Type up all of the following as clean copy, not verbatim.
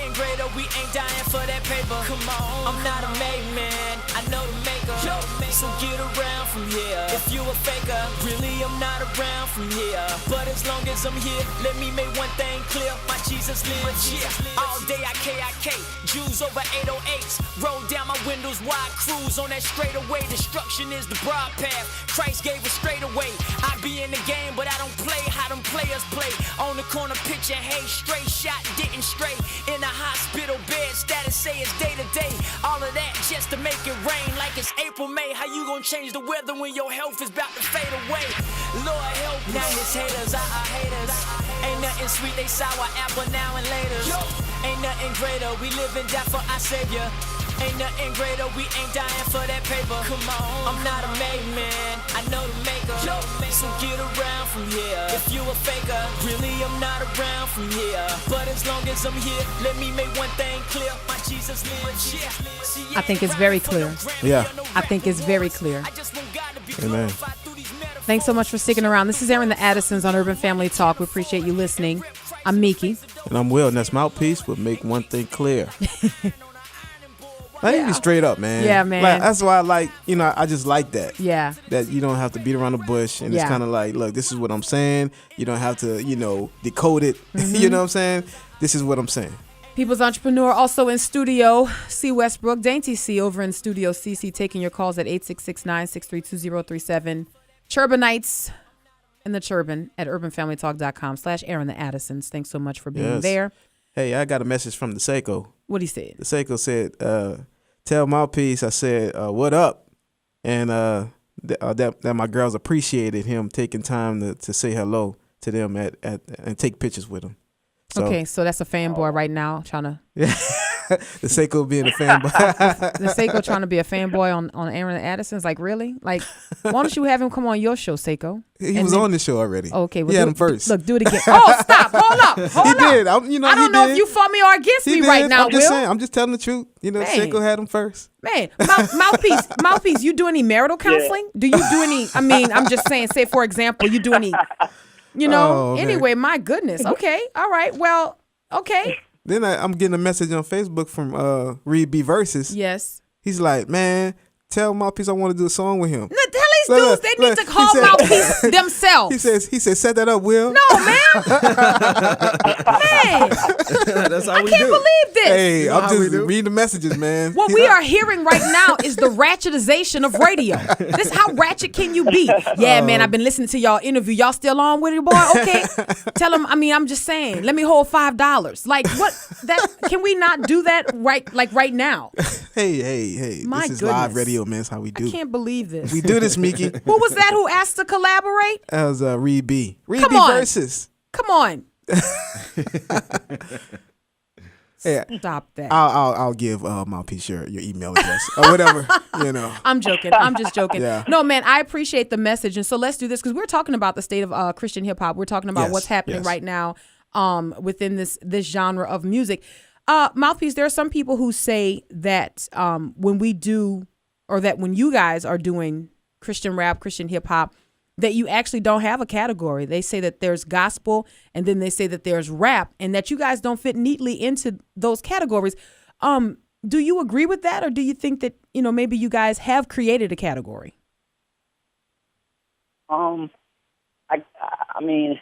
nothing greater, we ain't dying for that paper. Come on, I'm not a made man, I know the maker. So get around from here. If you a faker, really I'm not around from here. But as long as I'm here, let me make one thing clear. My Jesus lives, yeah. All day I K, Jews over 808s. Roll down my windows wide, cruise on that straightaway. Destruction is the broad path, Christ gave us straight away. I be in the game, but I don't play how them players play. On the corner pitching, hey, straight shot, didn't stray. In a hospital bed, status say it's day to day. All of that just to make it rain like it's April, May. How you gonna change the weather when your health is about to fade away? Lord help me. Now his haters are our haters. Ain't nothing sweet, they sour apple now and later. Ain't nothing greater, we live and die for our Savior. Ain't nothing greater, we ain't dying for that paper. Come on, I'm not a made man, I know the maker. So get around from here. If you a faker, really I'm not around from here. But as long as I'm here, let me make one thing clear. My Jesus lives, yeah. I think it's very clear. Yeah. I think it's very clear. Amen. Thanks so much for sticking around. This is Airing the Addisons on Urban Family Talk. We appreciate you listening. I'm Miki. And I'm Will, and that's Mouthpiece would make one thing clear. I need to be straight up, man. Yeah, man. Like, that's why I like, I just like that. Yeah. That you don't have to beat around the bush. And it's kind of like, look, this is what I'm saying. You don't have to, decode it. Mm-hmm. You know what I'm saying? This is what I'm saying. People's Entrepreneur also in studio. C. Westbrook, Dainty C over in studio. CC taking your calls at 866-963-2037. Churbanites in the Churban at urbanfamilytalk.com/Airing the Addisons. Thanks so much for being there. Hey, I got a message from the Seiko. What he said? The Seiko said, tell Mouthpiece, I said, what up? And that my girls appreciated him taking time to say hello to them and take pictures with them. So, okay, so that's a fanboy right now trying to. Yeah. The Seiko being a fanboy. The Seiko trying to be a fanboy on Airing the Addisons. Like, really? Like, why don't you have him come on your show, Seiko? He was on the show already. Okay. Well, he had him first. Look, do it again. Oh, stop. Hold up. Hold up. He did. I don't know if you for me or against me right now, I'm just Will. saying. I'm just telling the truth. Seiko had him first. Man, Mouthpiece, you do any marital counseling? Yeah. Do you do any, I'm just saying, say, for example, you do any, anyway, my goodness. Okay. All right. Well, okay. Then I'm getting a message on Facebook from Reed B Versus. Yes. He's like, man, tell Mouthpiece I want to do a song with him. Tell these dudes they need to call Mouthpiece themselves. He said, set that up, Will. No, man. Man. That's how we do. I can't believe this. Hey, I'm just reading the messages, man. What we are hearing right now is the ratchetization of radio. This how ratchet can you be? Yeah, man, I've been listening to y'all interview. Y'all still on with it, boy? Okay. Tell them, I'm just saying, let me hold $5. Like, what? Can we not do that right now? Hey. My this is goodness. live radio, man. That's how we do. I can't believe this. We do this, Miki. Who was that who asked to collaborate? That was Reed B. Come on. Versus. Come on. Hey, stop that. I'll give Mouthpiece your email address or whatever. I'm joking. I'm just joking. Yeah. No, man, I appreciate the message. And so let's do this because we're talking about the state of Christian hip hop. We're talking about what's happening right now within this genre of music. Mouthpiece, there are some people who say that when we do, or that when you guys are doing Christian rap, Christian hip hop, that you actually don't have a category. They say that there's gospel, and then they say that there's rap, and that you guys don't fit neatly into those categories. Do you agree with that, or do you think that maybe you guys have created a category? I mean,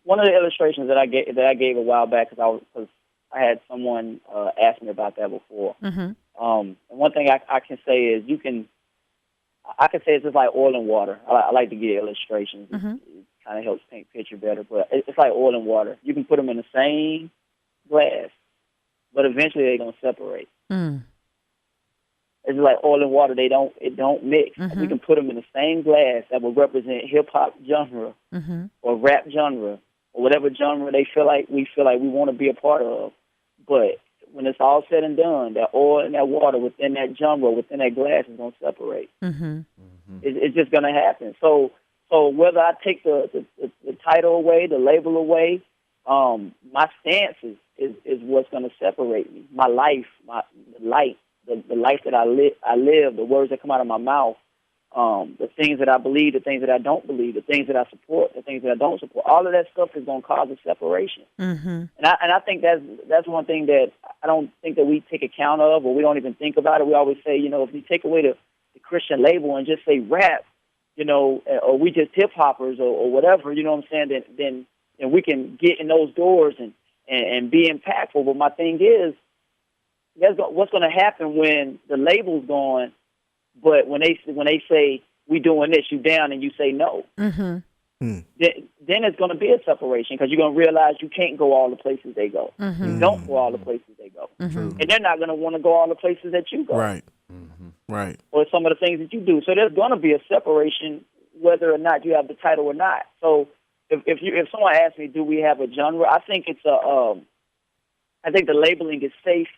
one of the illustrations that I gave a while back because I had someone ask me about that before. Mm-hmm. And one thing I can say is I can say it's just like oil and water. I like to give illustrations. Mm-hmm. It kind of helps paint a picture better. But it's like oil and water. You can put them in the same glass, but eventually they're gonna separate. Mm. It's like oil and water. It don't mix. Mm-hmm. We can put them in the same glass that will represent hip hop genre mm-hmm. or rap genre or whatever genre we feel like we want to be a part of. But when it's all said and done, that oil and that water within that genre, within that glass, is going to separate. Mm-hmm. Mm-hmm. It's just going to happen. So whether I take the title away, the label away, my stance is what's going to separate me. My life, the life that I live, the words that come out of my mouth, the things that I believe, the things that I don't believe, the things that I support, the things that I don't support. All of that stuff is going to cause a separation. Mm-hmm. And I think that's one thing that I don't think that we take account of, or we don't even think about it. We always say, if you take away the Christian label and just say rap, or we just hip hoppers or whatever, you know what I'm saying? Then we can get in those doors and be impactful. But my thing is, what's going to happen when the label's gone? But when they say we doing this, you down, and you say no, mm-hmm. then it's going to be a separation, because you're going to realize you can't go all the places they go. Mm-hmm. You don't go all the places they go, mm-hmm. and they're not going to want to go all the places that you go. Right. Mm-hmm. Right. Or some of the things that you do. So there's going to be a separation, whether or not you have the title or not. So if someone asks me, do we have a genre? I think I think the labeling is safe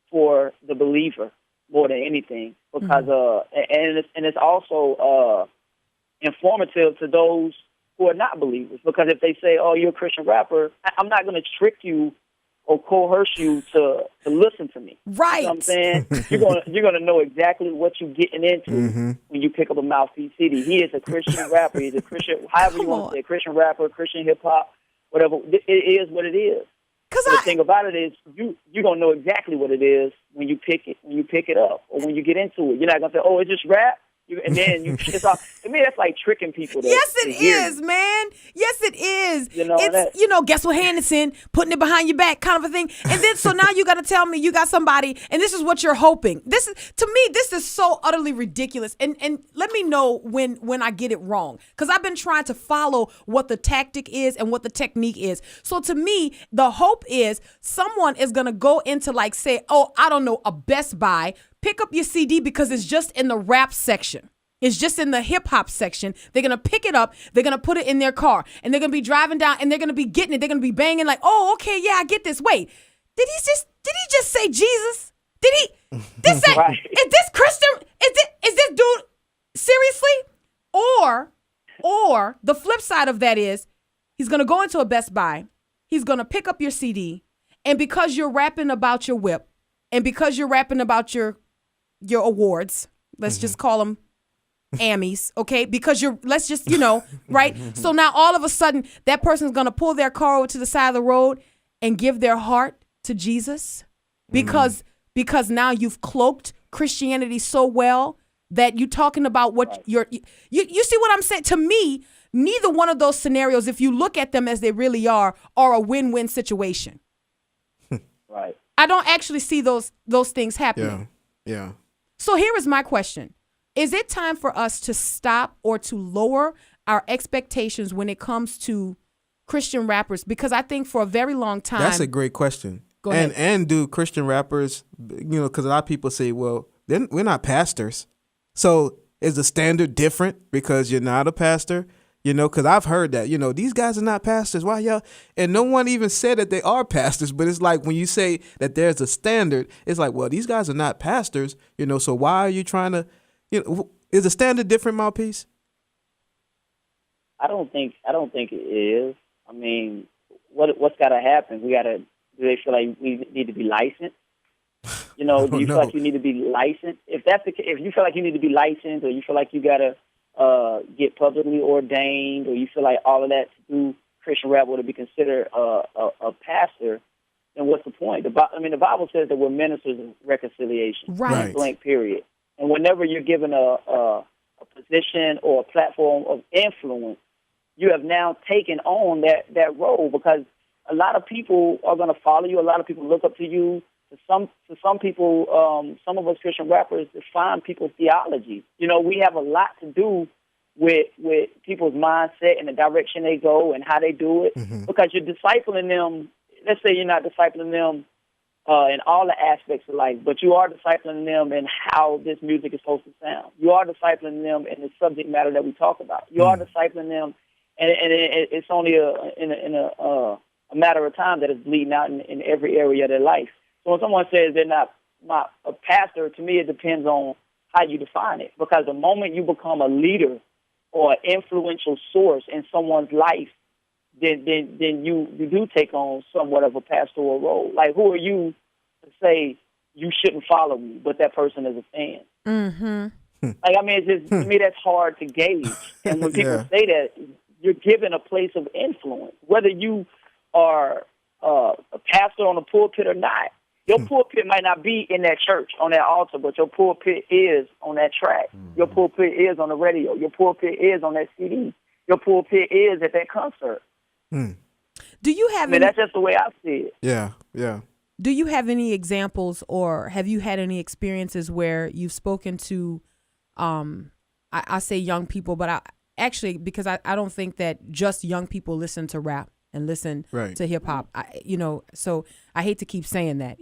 for the believer more than anything, because and it's also informative to those who are not believers. Because if they say, "Oh, you're a Christian rapper," I'm not going to trick you or coerce you to listen to me. Right. You know what I'm saying? You're gonna know exactly what you're getting into when you pick up a Mouthpi3ce CD. He is a Christian rapper. He's a Christian, however you want to say, a Christian rapper, Christian hip hop, whatever. It is what it is. The thing about it is, you're gonna know exactly what it is when you pick it up, or when you get into it. You're not gonna say, "Oh, it's just rap." And then it's all, to me, that's like tricking people. Yes, it is, man. Yes, it is. It's guess what hand it's in, putting it behind your back, kind of a thing. And then so now you got to tell me you got somebody, and this is what you're hoping. This is so utterly ridiculous. And let me know when I get it wrong, because I've been trying to follow what the tactic is and what the technique is. So to me, the hope is someone is gonna go into, like, say, I don't know, a Best Buy. Pick up your CD because it's just in the rap section. It's just in the hip hop section. They're going to pick it up. They're going to put it in their car, and they're going to be driving down, and they're going to be getting it. They're going to be banging like, "Oh, okay, yeah, I get this. Wait, did he just say Jesus? Did he? Is this Christian? Is this dude seriously?" Or the flip side of that is, he's going to go into a Best Buy. He's going to pick up your CD, and because you're rapping about your whip, and because you're rapping about your awards, let's just call them Emmys, okay? Because let's just, right? So now all of a sudden, that person's going to pull their car over to the side of the road and give their heart to Jesus, because now you've cloaked Christianity so well that you're talking about what you see what I'm saying? To me, neither one of those scenarios, if you look at them as they really are a win-win situation. Right. I don't actually see those things happening. Yeah. So here is my question. Is it time for us to stop or to lower our expectations when it comes to Christian rappers? Because I think for a very long time. That's a great question. Go ahead. And do Christian rappers, because a lot of people say, well, then we're not pastors. So is the standard different because you're not a pastor? Because I've heard that, these guys are not pastors. Why y'all? And no one even said that they are pastors. But it's like when you say that there's a standard, it's like, well, these guys are not pastors, so why are you trying to, is the standard different, Mouthpi3ce? I don't think it is. I mean, what's got to happen? Do they feel like we need to be licensed? Do you feel like you need to be licensed? If that's the case, if you feel like you need to be licensed, or you feel like you got to get publicly ordained, or you feel like all of that to do Christian rap to be considered a pastor, then what's the point? The Bible says that we're ministers of reconciliation. Right. Blank period. And whenever you're given a position or a platform of influence, you have now taken on that role, because a lot of people are going to follow you. A lot of people look up to you. To some people, some of us Christian rappers define people's theology. We have a lot to do with people's mindset and the direction they go and how they do it, because you're discipling them. Let's say you're not discipling them in all the aspects of life, but you are discipling them in how this music is supposed to sound. You are discipling them in the subject matter that we talk about. You are discipling them, and it's only a matter of time that it's bleeding out in every area of their life. So when someone says they're not a pastor, to me it depends on how you define it. Because the moment you become a leader or an influential source in someone's life, then you do take on somewhat of a pastoral role. Like, who are you to say you shouldn't follow me, but that person is a fan? Mm-hmm. Like, I mean, it's just, to me, that's hard to gauge. And when people say that, you're given a place of influence, whether you are a pastor on the pulpit or not. Your pulpit might not be in that church, on that altar, but your pulpit is on that track. Your pulpit is on the radio. Your pulpit is on that CD. Your pulpit is at that concert. Do you have that's just the way I see it. Yeah. Do you have any examples, or have you had any experiences where you've spoken to, I say young people, but because I don't think that just young people listen to rap and listen to hip hop, so I hate to keep saying that,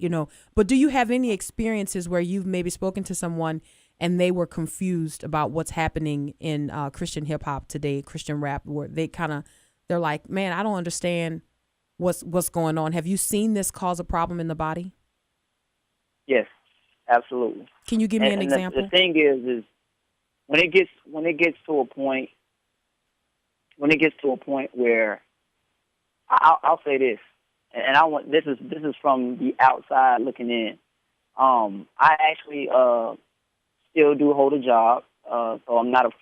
but do you have any experiences where you've maybe spoken to someone and they were confused about what's happening in Christian hip hop today, Christian rap, where they're like, man, I don't understand what's going on. Have you seen this cause a problem in the body? Yes, absolutely. Can you give me an example? The thing is when it gets to a point where I'll say this, and this is from the outside looking in. I actually still do hold a job, so I'm not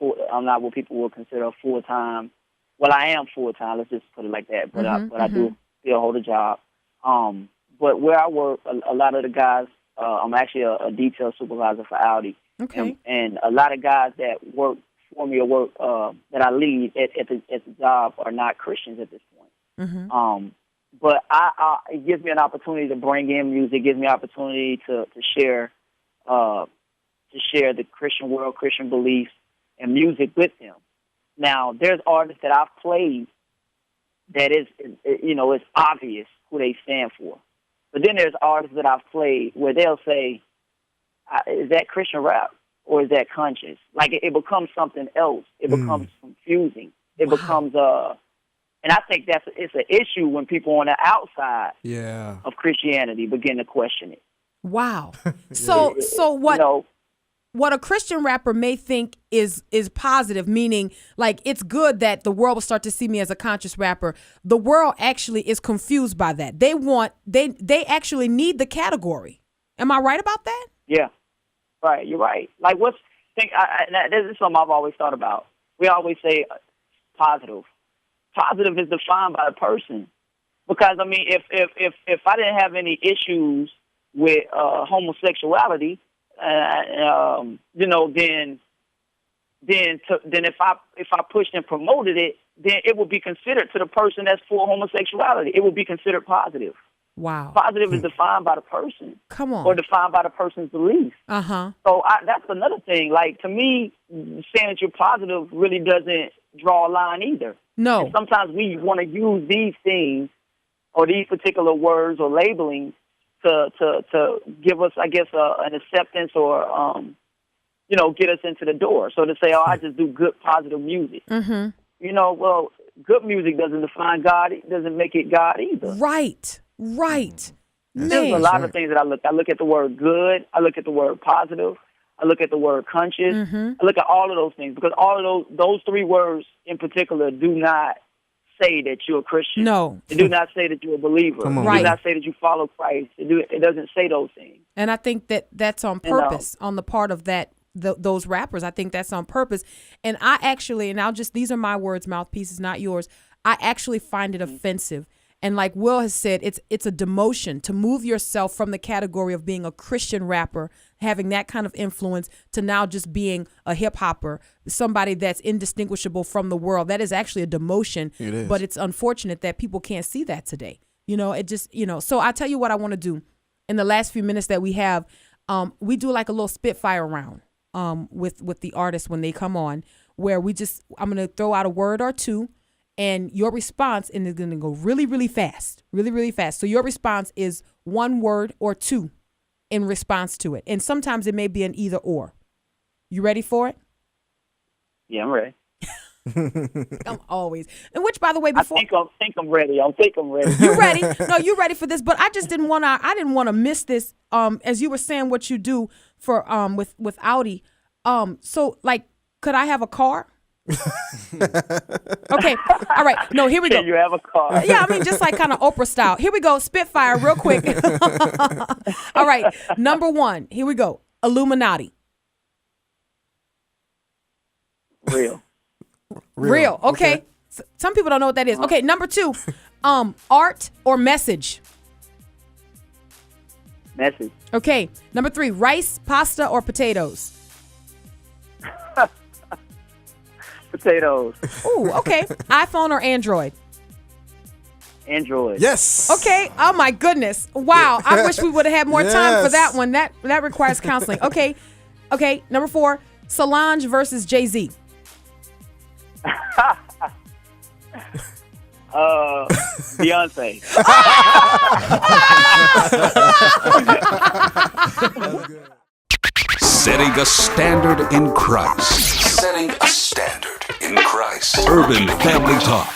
what people would consider a full-time. Well, I am full-time. Let's just put it like that. But I do still hold a job. But where I work, a lot of the guys, I'm actually a detail supervisor for Audi. Okay. And a lot of guys that work for me or work that I lead at the job are not Christians at this point. But it gives me an opportunity to bring in music. It gives me an opportunity to share the Christian world, Christian beliefs, and music with them. Now, there's artists that I've played that it's obvious who they stand for. But then there's artists that I've played where they'll say, is that Christian rap or is that conscious? Like, it becomes something else. It becomes confusing. It becomes and I think it's an issue when people on the outside of Christianity begin to question it. Wow. So what a Christian rapper may think is positive, meaning like it's good that the world will start to see me as a conscious rapper. The world actually is confused by that. They actually need the category. Am I right about that? Yeah, right. You're right. Like this is something I've always thought about. We always say positive. Positive is defined by the person, because I mean, if I didn't have any issues with homosexuality, then if I pushed and promoted it, then it would be considered to the person that's for homosexuality. It would be considered positive. Wow. Positive is defined by the person. Come on. Or defined by the person's beliefs. So that's another thing. Like, to me, saying that you're positive really doesn't draw a line either. No. And sometimes we want to use these things or these particular words or labelings to give us, I guess, an acceptance or, get us into the door. So to say, I just do good, positive music. Well, good music doesn't define God. It doesn't make it God either. Right. There's a lot of things that I look. I look at the word good. I look at the word positive. I look at the word conscious. I look at all of those things, because all of those three words in particular do not say that you're a Christian. No. It do not say that you're a believer. Come on. It do not say that you follow Christ. It doesn't say those things. And I think that's on purpose on the part of those rappers. I think that's on purpose. And I actually, these are my words, Mouthpiece, not yours. I actually find it offensive. And like Will has said, it's a demotion to move yourself from the category of being a Christian rapper, having that kind of influence, to now just being a hip hopper, somebody that's indistinguishable from the world. That is actually a demotion. It is. But it's unfortunate that people can't see that today. So I tell you what I want to do in the last few minutes that we have. We do like a little spitfire round with the artists when they come on, where I'm going to throw out a word or two. And your response is going to go really, really fast, really, really fast. So your response is one word or two in response to it. And sometimes it may be an either or. You ready for it? Yeah, I'm ready. I'm always. And which, by the way, before I think I'm ready. I think I'm ready. You ready? No, you ready for this? But I just didn't want to miss this. As you were saying, what you do for with Audi. So like, could I have a car? Okay. All right. No, here we go. Can you have a car? Yeah, I mean, just like kind of Oprah style. Here we go. Spitfire real quick. All right. Number one. Here we go. Illuminati. Real. Real. Okay. Some people don't know what that is. Okay, number 2, art or message? Message. Okay, number 3, rice, pasta, or potatoes? Potatoes. Ooh, okay. iPhone or Android? Android. Yes. Okay. Oh my goodness. Wow. I wish we would have had more time for that one. That requires counseling. Okay. Okay. Number 4, Solange versus Jay-Z. Beyonce. Setting a standard in Christ. Setting a standard in Christ. Urban Family Talk.